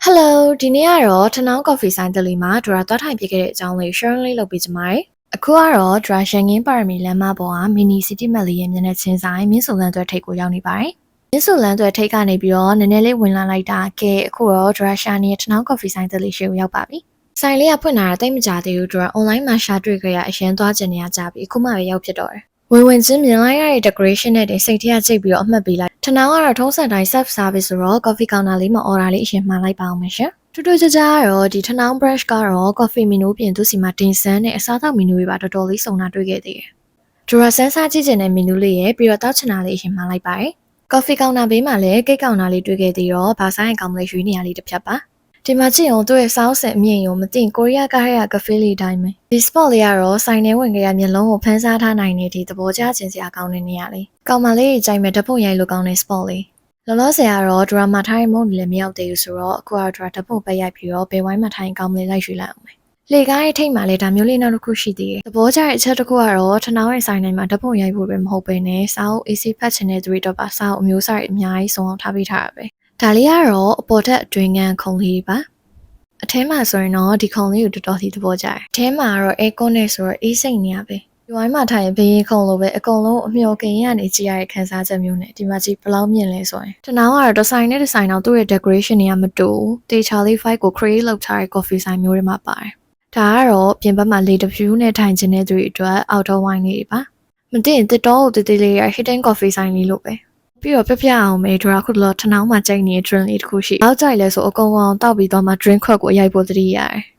Hello ဒီနေ့ကတော့ထနောင်း coffee ဆိုင်တလီမှာဒရာသွားထိုင်ပြခဲ့တဲ့အကြောင်းလေး sharing လေးလုပ်ပေးကြပါမယ်။အခုကတော့ဒရာရှန်ငင်းပါရမီလမ်းမပေါ်က mini city map လေးရဲ့မျက်နှာချင်းဆိုင်မြင်းစုံလန်းသွဲထိပ်ကိုရောက်နေပါတယ်။မြင်းစုံလန်းသွဲထိပ်ကနေပြီးတော့နည်းနည်းလေးဝင်လာလိုက်တာကဲအခုတော့ဒရာရှာနေထနောင်း coffee ဆိုင်တလီရှိကိုရောက်ပါပြီ။ဆိုင်လေးကဖွင့်လာတာတိတ်မကြသေးဘူးဒရာ online မှာရှာတွေ့ကြရအရင်သွားကျင်နေရကြပြီအခုမှပဲရောက်ဖြစ်တော့တယ်။ဝင်ချင်းမြင်လိုက်ရတဲ့ decoration နဲ့စိတ်ထဲကကြိတ်ပြီးတော့အမှတ်ပေးလိုက်ထနောင်းကတော့ထုံးစံတိုင်း self service ဆိုတော့ coffee counter လေးမှာ order လေးအရင်မှားလိုက်ပါအောင်မယ်ရှင်။တူတူကြကြကတော့ဒီထနောင်း brush ကတော့ coffee menu ပြင်သူစီမှာတင်ဆန်းနဲ့အစားအသောက် menu တွေပါတော်တော်လေးစုံတာတွေ့ခဲ့သေးတယ်။ဒရာဆန်းစားကြည့်ချင်တဲ့ menu လေးရဲ့ပြီးတော့တောက်ချင်တာလေးအရင်မှားလိုက်ပါတယ်။ coffee counter ဘေးမှာလည်း cake counter လေးတွေ့ခဲ့သေးတော့ဘာဆိုင်ကောင်လေးရွေးနေရလေးတစ်ဖြတ်ပါ။ဒီမှာကြည့်အောင်သူ့ရဲ့ sound ဆက်အမြင့်ရုံမသိကိုရီးယားကားရဲ့ cafe လေးတိုင်းပဲ။ဒီ spot လေးကတော့ဆိုင်ထဲဝင်ကြရမျက်လုံးကိုဖန်းစားထားနိုင်တဲ့ဒီသဘောကျချင်စရာကောင်းတဲ့နေရာလေး။ကောင်မလေးကြီးကြိုက်မဲ့ဓာတ်ပုံရိုက်လို့ကောင်းတဲ့ spot လေး။လောလောဆယ်ကတော့ဒရာမာထိုင်းမုန်းလည်းမရောက်သေးဘူးဆိုတော့အခုကတော့ဒရာဓာတ်ပုံပဲရိုက်ပြီးတော့ဘယ်ဝိုင်းမှာထိုင်းကောင်းမလေးလိုက်ရွှေ့လိုက်အောင်မယ်။လေကားရဲ့ထိတ်မှာလည်းဒါမျိုးလေးနောက်တစ်ခုရှိသေးတယ်။သဘောကျတဲ့အချက်တစ်ခုကတော့ထနောင်းရဲ့ဆိုင်တိုင်းမှာဓာတ်ပုံရိုက်ဖို့ပဲမဟုတ်ဘဲနဲ့စာအုပ် AC ဖတ်ချင်တဲ့သူတွေတော့ပါစာအုပ်အမျိုးအစားတွေအများကြီးစုံအောင်ထားပေးထားတာပဲ။ဒါလေးကတော့အပေါ်ထက်အတွင်းငန်းခုံလေးပါ။အထဲမှာဆိုရင်တော့ဒီခုံလေးကိုတော်တော်လေးသဘောကျတယ်။အထဲမှာကတော့ aircon နဲ့ဆိုတော့အေးစိတ်နေရပဲ။ဒီဝိုင်းမှာထိုင်ဘရင်ခုံလိုပဲအကုန်လုံးအမျော်ကင်ရနေကြည့်ရတဲ့ခံစားချက်မျိုးနဲ့ဒီမှာကြည့်ဘလောက်မြင်လဲဆိုရင်တနောင်းကတော့ဒီဇိုင်းနဲ့ဒီဇိုင်းတော့သူ့ရဲ့ decoration တွေကမတူတေချာလေး fight ကို create လုပ်ထားတဲ့ coffee ဆိုင်မျိုးတွေမှာပါတယ်ဒါကတော့ပြင်ပမှာလေတဖြူနဲ့ထိုင်ခြင်းတဲ့သူတွေအတွက် outdoor wine လေးပါမသိရင်တစ်တော့တေးသေးလေးရ hidden coffee ဆိုင်လေးလို့ပဲပြီးတော့ပြအောင်မေဒရာခုလောထနောင်းမှာကြိုက်နေတဲ့ drink လေးတစ်ခုရှိအောက်ကြိုက်လဲဆိုအကုန်လုံးတောက်ပြီးတော့မှ drink ခွက်ကိုအရိုက်ဖို့သတိရတယ်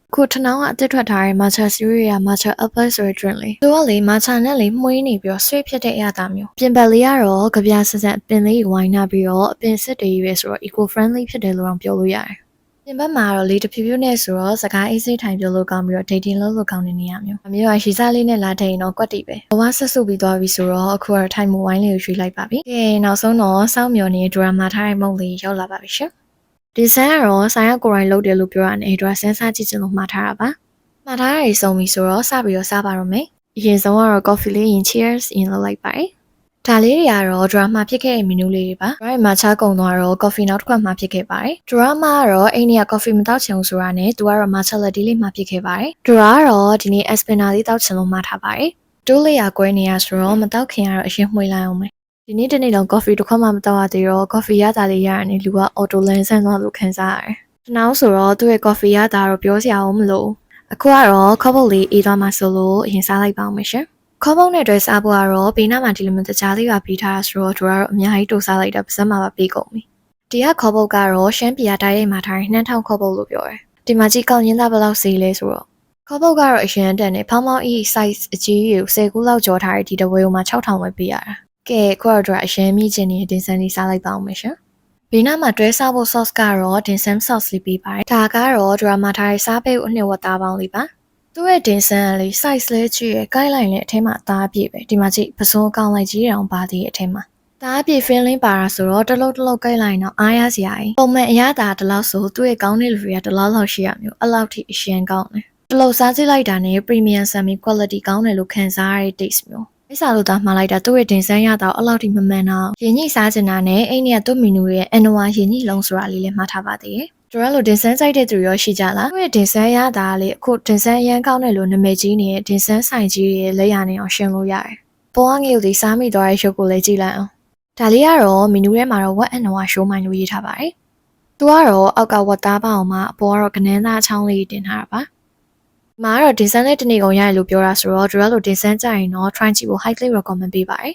ခုထနောင်းကအသစ်ထွက်ထားတဲ့ matcha series ရ matcha apple ဆိုတဲ့ drink လေးသူကလေ matcha နဲ့လေမှုေးနေပြီးတော့ဆွေးဖြစ်တဲ့အရာသားမျိုးပြင်ပလေးကတော့ကြပြဆက်ဆက်အပင်လေးဝိုင်းနာပြီးတော့အပင်စစ်တွေရွေးဆိုတော့ eco friendly ဖြစ်တယ်လို့တော့ပြောလို့ရတယ်ပြင်ပမှာတော့လေတဖြူဖြူနဲ့ဆိုတော့စကားအေးစိထိုင်ပြောလို့ကောင်းပြီးတော့ dating လုပ်လို့ကောင်းတဲ့နေရာမျိုးအမျိုးကရှီစားလေးနဲ့လာထိုင်တော့ကွက်တီပဲဘဝဆက်စုပြီးသွားပြီဆိုတော့အခုကတော့ထိုင်မှုဝိုင်းလေးကိုရွှေ့လိုက်ပါပြီကဲနောက်ဆုံးတော့စောင့်မျှော်နေတဲ့ drama ထားတဲ့မုံလေးရောက်လာပါပြီရှင်ဒီဆန်းကတော့ဆိုင်ရကိုရိုင်းလုပ်တယ်လို့ပြောရတယ်ဒရာဆန်းစားကြည့်ချင်လို့မှားထားတာပါမှားထားရည်စုံပြီဆိုတော့စပြီးတော့စားပါတော့မယ်အရင်ဆုံးကတော့ coffee လေးရင် cheers ရင်လုပ်လိုက်ပါတယ်ဒါလေးတွေကတော့ drama ဖြစ်ခဲ့တဲ့ menu လေးတွေပါ right မှာချားကုံသွားတော့ coffee နောက်တစ်ခွက်မှဖြစ်ခဲ့ပါတယ် drama ကတော့အိမ်ကြီးက coffee မတောက်ချင်ဘူးဆိုတာနဲ့သူကတော့ matcha latte လေးမှဖြစ်ခဲ့ပါတယ် dra ကတော့ဒီနေ့ espresso လေးတောက်ချင်လို့မှားထားပါတယ်တိုးလေးရကွဲနေရဆိုတော့မတောက်ခင်ကတော့အရင်မှွေလိုက်အောင်မယ်ဒီနေ့တနေ့လုံး coffee တစ်ခွက်မှမတောက်ရသေးတော့ coffee ရတာလေးရရတယ်လူက auto လန်းဆန်းသွားလို့ခံစားရတယ်တနောက်ဆိုတော့သူ့ရဲ့ coffee ရတာတော့ပြောစရာမလိုအခုကတော့ခေါပုတ်လေးအေးသွားမှဆိုလို့အရင်စားလိုက်ပါအောင်မရှင်ခေါပုတ်နဲ့တွဲစားဖို့ကတော့ဘေးနားမှာဒီလိုမျိုးတကြားလေးပါပြီးထားတာဆိုတော့တို့ကတော့အများကြီးတိုးစားလိုက်တာပါစက်မှာပါပြီးကုန်ပြီဒီကခေါပုတ်ကတော့ရှမ်းပြည်တိုင်းရိပ်မှာထားတဲ့နှမ်းထောင်ခေါပုတ်လို့ပြောတယ်ဒီမှာကြီးကောင်းရင်းသားဘယ်လောက်ဈေးလဲဆိုတော့ခေါပုတ်ကတော့အရင်တက်နေဖောင်းဖောင်းအီ size အကြီးကြီးကို10ခုလောက်ကျော်ထားတဲ့ဒီတဝဲမှာ6000ပဲပေးရတာကဲခုကတော့အရင်မိချင်နေတဲ့တင်ဆန်းလေးစားလိုက်ပါအောင်မရှင်ဘေးနားမှာတွဲစားဖို့ sauce ကတော့တင်ဆန်း sauce လေးပေးပါတယ်ဒါကတော့ drama ထားတဲ့စားပိတ်အနှစ်ဝတ်သားပေါင်းလေးပါသူ့ရဲ့တင်ဆန်းလေး size လေးကြည့်ရ guideline နဲ့အထဲမှာအသားအပြည့်ပဲဒီမှာကြည့်ပစိုးကောင်းလိုက်ကြီးတောင်ပါသေးတဲ့အထဲမှာသားအပြည့် feeling ပါတာဆိုတော့တလုံး guideline တော့အားရစရာကြီးပုံမှန်အရသာတလောက်ဆိုသူ့ရဲ့ကောင်းတဲ့ review ကတလောက်ရှိရမျိုးအဲ့လောက်ထိအရှင်ကောင်းတယ်တလုံးစားကြည့်လိုက်တာနဲ့ premium semi quality ကောင်းတယ်လို့ခံစားရတဲ့ taste မျိုးအိစားလို့သားမှားလိုက်တာသူ့ရဲ့တင်ဆန်းရတာအဲ့လောက်ထိမမှန်တော့ရင်းညှိစားချင်တာနဲ့အိမ်ကသူ့ menu ရဲ့ annual ရင်းညှိလုံးဆိုတာလေးလည်းမှားထားပါသေးတယ်ကျတော့လို့တင်ဆန်းစိုက်တဲ့သူရောရှိကြလားသူ့ရဲ့တင်ဆန်းရတာလေအခုတင်ဆန်းရမ်းကောင်းတယ်လို့နာမည်ကြီးနေတဲ့တင်ဆန်းဆိုင်ကြီးရဲ့လက်ရနေအောင်ရှင်းလို့ရတယ်ပေါ်ကငယ်ကိုဒီစားမိသွားတဲ့ရုပ်ကိုလည်းကြည့်လိုက်အောင်ဒါလေးကတော့ menu ထဲမှာတော့ what and what show မှလို့ရေးထားပါတယ်သူကတော့အောက်ကဝတ်သားပါအောင်မှအပေါ်ကတော့ကနန်းသားအချောင်းလေးတင်ထားတာပါမှာတော့တင်ဆန်းနဲ့တနေ့ကုန်ရရလို့ပြောတာဆိုတော့တို့လို့တင်ဆန်းကြရင်တော့ try ကြည့်ဖို့ highly recommend ပေးပါတယ်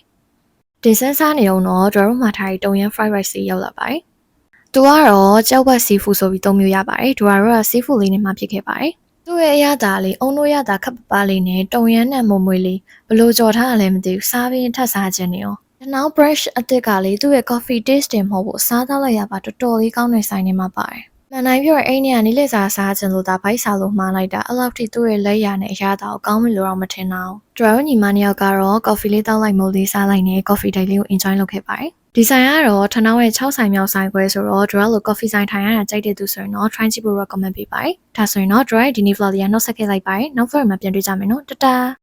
တင်ဆန်းစားနေအောင်တော့တို့မှာထားတဲ့တုံရန် fried rice လေးရောက်လာပါတယ်သူကတော့ကြောက်ဘက် seafood ဆိုပြီးသုံးမျိုးရပါတယ်တို့ကတော့ seafood လေးနဲ့မှဖြစ်ခဲ့ပါတယ်သူ့ရဲ့အရသာလေးအုံတို့ရတာခပ်ပပလေးနဲ့တုံရန်နဲ့မွမွေလေးဘလို့ကြော်ထားရလဲမသိဘူးစားပြီးထပ်စားခြင်းနေရောနောက် brush အသစ်ကလေးသူ့ရဲ့ coffee taste တင်မဟုတ်ဘူးစားတော့လိုက်ရပါတော်တော်လေးကောင်းတဲ့ဆိုင်နေမှာပါတယ်မှန်တိုင်းပြောရင်အိမ်ကနေလက်စားစားခြင်းလို့ဒါဘိုက်စားလို့မှားလိုက်တာအဲ့လောက်ထိသူ့ရဲ့လက်ရနဲ့အရသာကိုကောင်းပြီလို့တော့မထင်တော့ကျွန်တော်ညီမနှစ်ယောက်ကတော့ coffee လေးတောက်လိုက်မို့လေးစားလိုက်နဲ့ coffee date လေးကို enjoy လုပ်ခဲ့ပါတယ်ဒီဆိုင်ကတော့ထနောင်းရဲ့6ဆိုင်မြောက်ဆိုင်ခွဲဆိုတော့ Dra လို့ coffee ဆိုင်ထိုင်ရတာကြိုက်တဲ့သူဆိုရင်တော့ try ကြည့်ဖို့ recommend ပေးပါတယ်ဒါဆိုရင်တော့ Dra ရဲ့ဒီနေ့ vlog လေးကနှုတ်ဆက်ခဲ့လိုက်ပါတယ်နောက် vlog မှာပြန်တွေ့ကြမယ်နော်တတာ